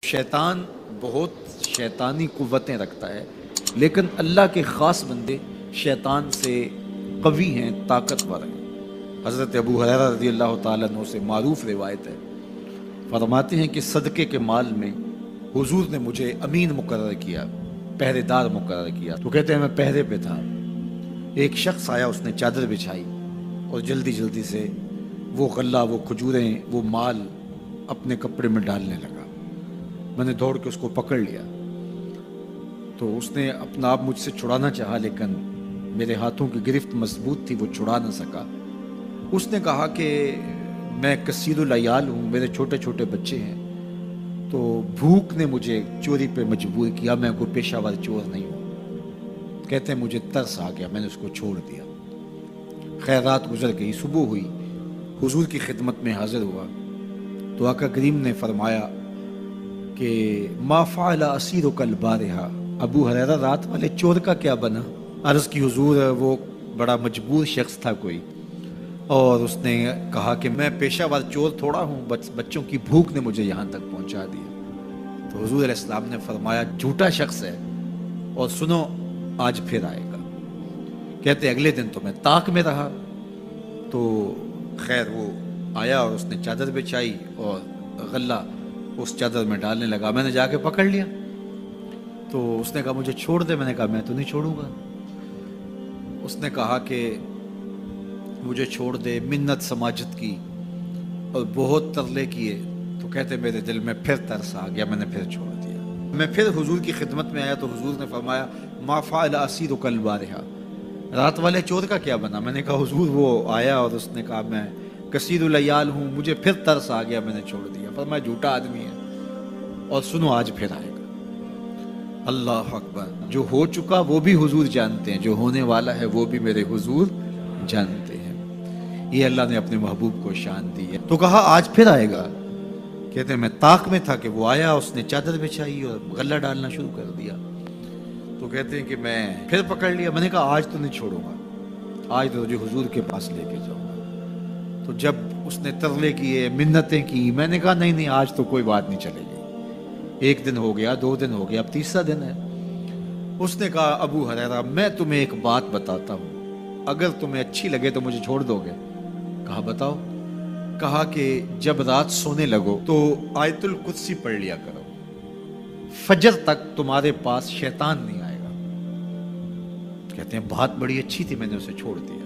शैतान बहुत शैतानी कुव्वतें रखता है, लेकिन अल्लाह के ख़ास बंदे शैतान से कवी हैं, ताकतवर हैं। हज़रत अबू हुरैरा रज़ी अल्लाह ताला अन्हु से मारूफ रिवायत है, फरमाते हैं कि सदक़े के माल में हुजूर ने मुझे अमीन मुकर्रर किया, पहरेदार मुकर्रर किया। तो कहते हैं मैं पहरे पे था, एक शख्स आया, उसने चादर बिछाई और जल्दी जल्दी से वो गल्ला, वो खजूरें, वो माल अपने कपड़े में डालने लगा। मैंने दौड़ के उसको पकड़ लिया, तो उसने अपना आप मुझसे छुड़ाना चाहा, लेकिन मेरे हाथों की गिरफ्त मजबूत थी, वो छुड़ा ना सका। उसने कहा कि मैं कसीरुल अयाल हूँ, मेरे छोटे छोटे बच्चे हैं, तो भूख ने मुझे चोरी पे मजबूर किया, मैं कोई पेशावर चोर नहीं हूँ। कहते हैं मुझे तरस आ गया, मैंने उसको छोड़ दिया। खैर रात गुजर गई, सुबह हुई, हुजूर की खिदमत में हाजिर हुआ तो आका करीम ने फरमाया कि मा फ़अला असीरु कल बारिहा, अबू हुरैरा रात वाले चोर का क्या बना। अर्ज़ की हुजूर वो बड़ा मजबूर शख्स था कोई, और उसने कहा कि मैं पेशावर चोर थोड़ा हूँ, बच्चों की भूख ने मुझे यहाँ तक पहुँचा दिया। तो हुजूर अलैहिस्सलाम ने फरमाया झूठा शख्स है, और सुनो आज फिर आएगा। कहते अगले दिन तो मैं ताक में रहा, तो खैर वो आया और उसने चादर बिछाई और गल्ला उस चादर में डालने लगा। मैंने जाके पकड़ लिया, तो उसने कहा मुझे छोड़ दे। मैंने कहा मैं तो नहीं छोड़ूंगा। उसने कहा कि मुझे छोड़ दे, मिन्नत समाजत की और बहुत तरले किए। तो कहते मेरे दिल में फिर तरस आ गया, मैंने फिर छोड़ दिया। मैं फिर हुजूर की खिदमत में आया तो हुजूर ने फरमाया मा फ़अला असीरु कल बारिहा, रात वाले चोर का क्या बना। मैंने कहा हुजूर वो आया और उसने कहा मैं कसीरुल अयाल हूँ, मुझे फिर तरस आ गया, मैंने छोड़ दिया। पर मैं झूठा आदमी है, और सुनो आज फिर आएगा। अल्लाह अकबर। जो हो चुका वो भी हुजूर जानते हैं, जो होने वाला है वो भी मेरे हुजूर जानते हैं। ये अल्लाह ने अपने महबूब को शान दी है। तो कहा आज फिर आएगा। कहते हैं मैं ताक में था कि वो आया, उसने चादर बिछाई और गल्ला डालना शुरू कर दिया। तो कहते हैं कि मैं फिर पकड़ लिया। मैंने कहा आज तो नहीं छोड़ूंगा, आज तो तुझे हुजूर के पास लेके जाऊंगा। तो जब उसने तरले किए, मिन्नतें की, मैंने कहा नहीं नहीं आज तो कोई बात नहीं चलेगी। एक दिन हो गया, 2 दिन हो गया, अब तीसरा दिन है। उसने कहा अबू हुरैरा मैं तुम्हें एक बात बताता हूँ, अगर तुम्हें अच्छी लगे तो मुझे छोड़ दोगे। कहा बताओ। कहा कि जब रात सोने लगो तो आयतुल कुर्सी पढ़ लिया करो, फजर तक तुम्हारे पास शैतान नहीं आएगा। कहते हैं बात बड़ी अच्छी थी, मैंने उसे छोड़ दिया।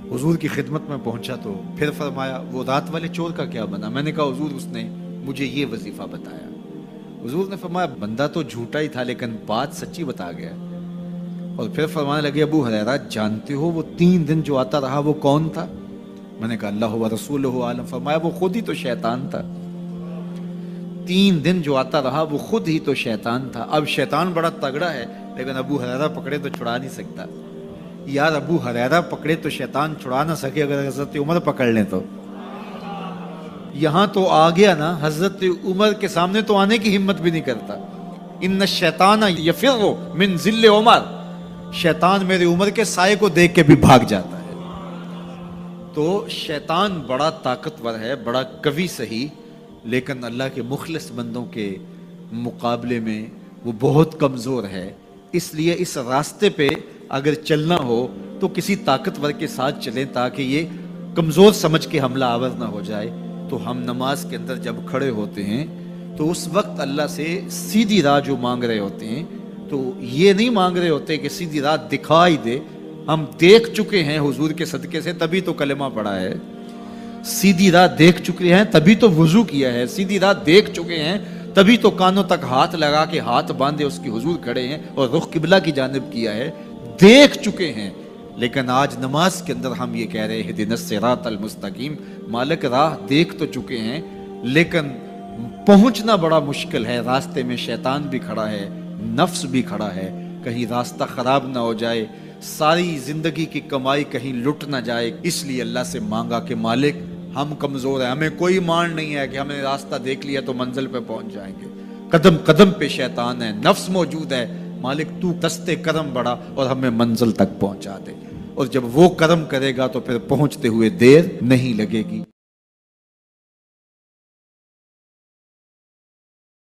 हुजूर की खिदमत में पहुंचा तो फिर फरमाया वो रात वाले चोर का क्या बना। मैंने कहा हुजूर उसने मुझे ये वजीफा बताया। हुजूर ने फरमाया बंदा तो झूठा ही था, लेकिन बात सच्ची बता गया। और फिर फरमाने लगे अबू हुरैरा जानते हो वो 3 दिन जो आता रहा वो कौन था। मैंने कहा अल्लाह व रसूलुहु आलम। फरमाया वो खुद ही तो शैतान था। 3 दिन जो आता रहा वो खुद ही तो शैतान था। अब शैतान बड़ा तगड़ा है, लेकिन अबू हुरैरा पकड़े तो छुड़ा नहीं सकता। यार अबू हुरैरा पकड़े तो शैतान छुड़ा ना सके, अगर हजरत उमर पकड़ लें तो। यहां तो आ गया ना, हजरत उमर के सामने तो आने की हिम्मत भी नहीं करता। इन्न शैतान यफिर्रु मिन ज़िल्ल उमर, शैतान मेरे उमर के साये को देख के भी भाग जाता है। तो शैतान बड़ा ताकतवर है, बड़ा कवि सही, लेकिन अल्लाह के मुखलिस बंदों के मुकाबले में वो बहुत कमज़ोर है। इसलिए इस रास्ते पे अगर चलना हो तो किसी ताकतवर के साथ चलें, ताकि ये कमज़ोर समझ के हमला आवर ना हो जाए। तो हम नमाज के अंदर जब खड़े होते हैं तो उस वक्त अल्लाह से सीधी राह जो मांग रहे होते हैं, तो ये नहीं मांग रहे होते कि सीधी राह दिखाई दे। हम देख चुके हैं हुजूर के सदके से, तभी तो कलमा पढ़ा है। सीधी राह देख चुके हैं तभी तो वुजू किया है। सीधी राह देख चुके हैं तभी तो कानों तक हाथ लगा के हाथ बांधे उसकी हुजूर खड़े हैं और रुख किबला की जानिब किया है। देख चुके हैं, लेकिन आज नमाज के अंदर हम ये कह रहे हैं इहदिनस सिरातल मुस्तकीम। मालिक राह देख तो चुके हैं, लेकिन पहुंचना बड़ा मुश्किल है। रास्ते में शैतान भी खड़ा है, नफ्स भी खड़ा है, कहीं रास्ता खराब ना हो जाए, सारी जिंदगी की कमाई कहीं लुट ना जाए। इसलिए अल्लाह से मांगा कि मालिक हम कमज़ोर हैं, हमें कोई मान नहीं है कि हमने रास्ता देख लिया तो मंजिल पे पहुंच जाएंगे। कदम कदम पे शैतान है, नफ्स मौजूद है। मालिक तू दस्ते करम बढ़ा और हमें मंजिल तक पहुंचा दे। और जब वो करम करेगा तो फिर पहुंचते हुए देर नहीं लगेगी।